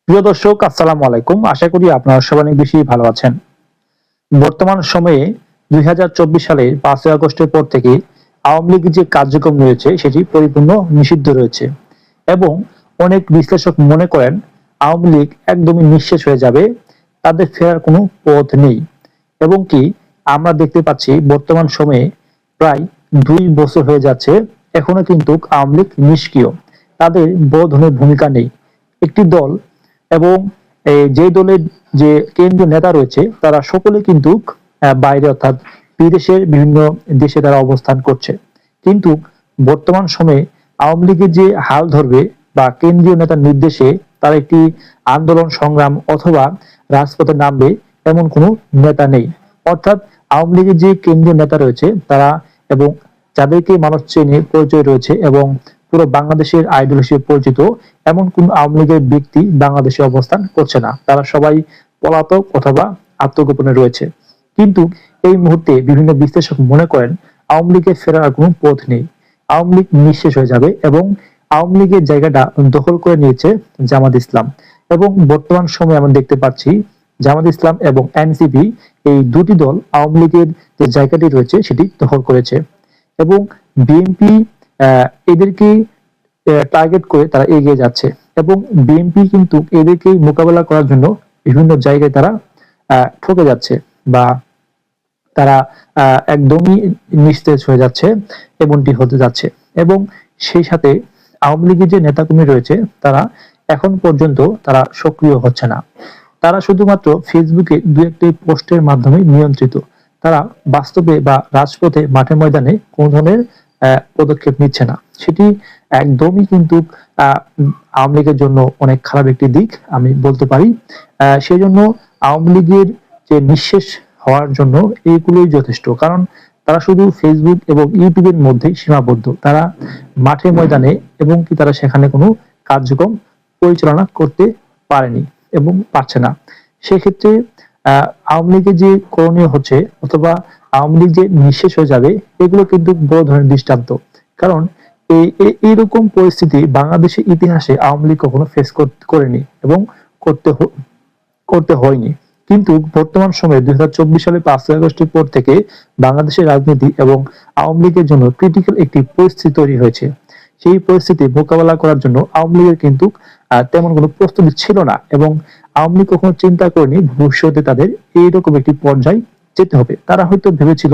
প্রিয় দর্শক, আসসালামু আলাইকুম। আশা করি আপনারা সবাই অনেক বেশি ভালো আছেন। বর্তমান সময়ে ২০২৪ সালের ৫ই আগস্টের পর থেকে আওয়ামী লীগের যে কার্যক্রম রয়েছে সেটি পরিপূর্ণ নিষিদ্ধ রয়েছে এবং অনেক বিশ্লেষক মনে করেন আওয়ামী লীগ একদমই নিঃশেষ হয়ে যাবে, তাদের ফেরার কোনো পথ নেই। এবং কি আমরা দেখতে পাচ্ছি বর্তমান সময়ে প্রায় ২ বছর হয়ে যাচ্ছে, এখনো কিন্তু আওয়ামী লীগ নিষ্ক্রিয়, তাদের বড় ধরনের ভূমিকা নেই। একটি দল এবং যে দলের যে কেন্দ্রীয় নেতা রয়েছে তারা সকলে কিন্তু বাইরে অর্থাৎ বিদেশের বিভিন্ন দেশে তারা অবস্থান করছে। কিন্তু বর্তমান সময়ে আওয়ামী লীগের যে হাল ধরবে বা কেন্দ্রীয় নেতার নির্দেশে তারা একটি আন্দোলন সংগ্রাম অথবা রাজপথে নামবে এমন কোনো নেতা নেই। অর্থাৎ আওয়ামী লীগের যে কেন্দ্রীয় নেতা রয়েছে তারা এবং যাদেরকে মানুষ চেনে পরিচয় রয়েছে এবং পুরো বাংলাদেশের আইডল হিসেবে পরিচিত এমন কোন আওয়ামী লীগের ব্যক্তি বাংলাদেশে অবস্থান করছে না, তারা সবাই পলাতক অথবা আত্মগোপনে রয়েছে। কিন্তু এই মুহূর্তে বিভিন্ন বিশ্লেষক মনে করেন আওয়ামী লীগের ফেরার কোনো পথ নেই, আওয়ামী লীগ নিঃশেষ হয়ে যাবে এবং আওয়ামী লীগের জায়গাটা দখল করে নিয়েছে জামাত ইসলাম। এবং বর্তমান সময়ে আমরা দেখতে পাচ্ছি জামাত ইসলাম এবং এনসিপি এই দুটি দল আওয়ামী লীগের যে জায়গাটি রয়েছে সেটি দখল করেছে এবং বিএনপি এদেরকে টার্গেট করে তারা এগিয়ে যাচ্ছে এবং বিএনপি কিন্তু এদেরকে মোকাবেলা করার জন্য বিভিন্ন জায়গায় তারা ঠকে যাচ্ছে বা তারা একদমই নিস্তেজ হয়ে যাচ্ছে, এমনটি হতে যাচ্ছে। এবং সেই সাথে আওয়ামী লীগের যে নেতাকর্মী রয়েছে তারা এখন পর্যন্ত তারা সক্রিয় হচ্ছে না, তারা শুধুমাত্র ফেসবুকে দু একটি পোস্টের মাধ্যমে নিয়ন্ত্রিত, তারা বাস্তবে বা রাজপথে মাঠে ময়দানে কোন ধরনের পদক্ষেপ নিচ্ছে না। সেটি একদমই কিন্তু আওয়ামী লীগের জন্য অনেক খারাপ একটি দিক আমি বলতে পারি। সেই জন্য আওয়ামী লীগের যে নিঃশেষ হওয়ার জন্য এইগুলোই যথেষ্ট, কারণ তারা শুধু ফেসবুক এবং ইউটিউবের মধ্যেই সীমাবদ্ধ, তারা মাঠে ময়দানে এবং কি তারা সেখানে কোনো কার্যক্রম পরিচালনা করতে পারেনি এবং পারছে না। সেক্ষেত্রে আওয়ামী লীগের যে করণীয় হচ্ছে অথবা আওয়ামী লীগ যে নিঃশেষ হয়ে যাবে এগুলো কিন্তু বড় ধরনের দৃষ্টান্ত। কারণ এইরকম পরিস্থিতি বাংলাদেশের ইতিহাসে আওয়ামী লীগ কখনো ফেস করেনি এবং করতে করতে হয়নি। কিন্তু বর্তমান সময়ে ২০২৪ সালে ৫ই আগস্টের পর থেকে বাংলাদেশের রাজনীতি এবং আওয়ামী লীগের জন্য ক্রিটিক্যাল একটি পরিস্থিতি তৈরি হয়েছে। সেই পরিস্থিতি মোকাবেলা করার জন্য আওয়ামী লীগের কিন্তু তেমন কোনো প্রস্তুতি ছিল না এবং আওয়ামী লীগ কখনো চিন্তা করেনি ভবিষ্যতে তাদের এইরকম একটি পর্যায়ে যেতে হবে। তারা হয়তো ভেবেছিল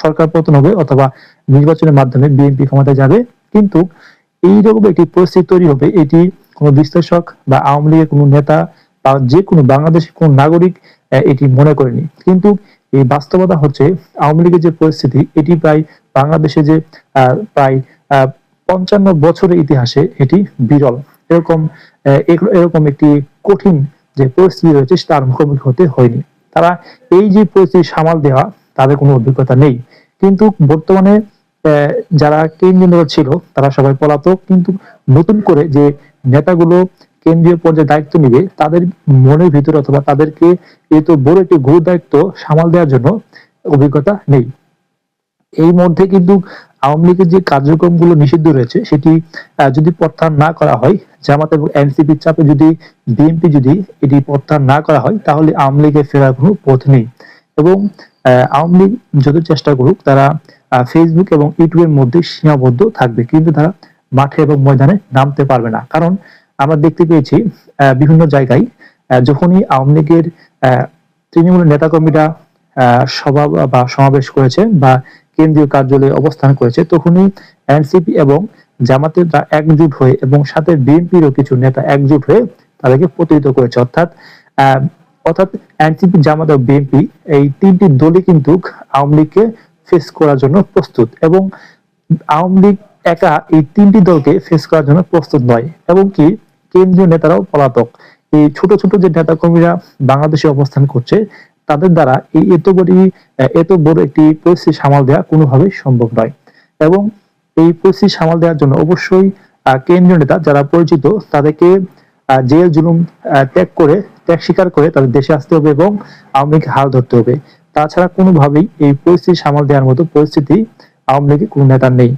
সরকার পতন হবে অথবা নির্বাচনের মাধ্যমে বিএনপি ক্ষমতায় যাবে, কিন্তু এইরকম একটি পরিস্থিতি তৈরি হবে এটি কোনো বিশ্লেষক বা আওয়ামী লীগের কোনো নেতা বা যে কোনো বাংলাদেশের কোন নাগরিক এটি মনে করেনি। কিন্তু এই বাস্তবতা হচ্ছে আওয়ামী লীগের যে পরিস্থিতি এটি প্রায় বাংলাদেশে যে প্রায় ৫৫ বছরের ইতিহাসে এটি বিরল। এরকম এরকম একটি কঠিন যে পরিস্থিতি রয়েছে তার মুখোমুখি হতে হয়নি। তারা এই যে পরিস্থিতি সামাল দেওয়া তাদের কোনো অভিজ্ঞতা নেই। কিন্তু বর্তমানে যারা কেন্দ্রীয় ছিল তারা সবাই পলাতক, কিন্তু নতুন করে যে নেতাগুলো কেন্দ্রীয় পর্যায়ে দায়িত্ব নিবে তাদের মনের ভিতরে অথবা তাদেরকে এত বড় একটি গুরু দায়িত্ব সামাল দেওয়ার জন্য অভিজ্ঞতা নেই। এই মধ্যে কিন্তু আওয়ামী লীগের যে কার্যক্রমগুলো নিষিদ্ধ রয়েছে সেটি যদি প্রত্যাহার না করা হয়, জামাত এবং এনসিপির চাপে যদি বিএনপি যদি এটি প্রত্যাহার না করা হয় তাহলে আওয়ামী লীগের ফেরার কোনো পথ নেই। এবং আওয়ামী লীগ যত চেষ্টা করুক তারা ফেসবুক এবং ইউটিউবের মধ্যে সীমাবদ্ধ থাকবে, কিন্তু তারা মাঠে এবং ময়দানে নামতে পারবে না। কারণ আমরা দেখতে পেয়েছি বিভিন্ন জায়গায় যখনই আওয়ামী লীগের তৃণমূলের নেতাকর্মীরা সভা বা সমাবেশ করেছে বা কেন্দ্রীয় কার্যালয়ে অবস্থান করেছে তখনই এনসিপি এবং জামাতের একজোট হয়ে এবং সাথে বিএনপিরও কিছু নেতা একজোট হয়ে তাদেরকে প্রতিহত করেছে। অর্থাৎ এনসিপি, জামাত ও বিএনপি এই তিনটি দলই কিন্তু আওয়ামী লীগকে ফেস করার জন্য প্রস্তুত এবং আওয়ামী লীগ একা এই তিনটি দলকে ফেস করার জন্য প্রস্তুত নয়। এবং কি কেন্দ্রীয় নেতারাও পলাতক, এই ছোট ছোট যে নেতা কর্মীরা বাংলাদেশে অবস্থান করছে তাদের দ্বারা এই এত বড় একটি পরিস্থিতি সামাল দেওয়া কোনোভাবেই সম্ভব নয়। এবং এই পরিস্থিতি সামাল দেওয়ার জন্য অবশ্যই কেন্দ্রীয় নেতা যারা পরিচিত তাদেরকে জেল জুলুম ত্যাগ স্বীকার করে তাদের দেশে আসতে হবে এবং আওয়ামী লীগকে হাল ধরতে হবে। তাছাড়া কোনোভাবেই এই পরিস্থিতি সামাল দেওয়ার মতো পরিস্থিতি আওয়ামী লীগের কোনো নেতার নেই।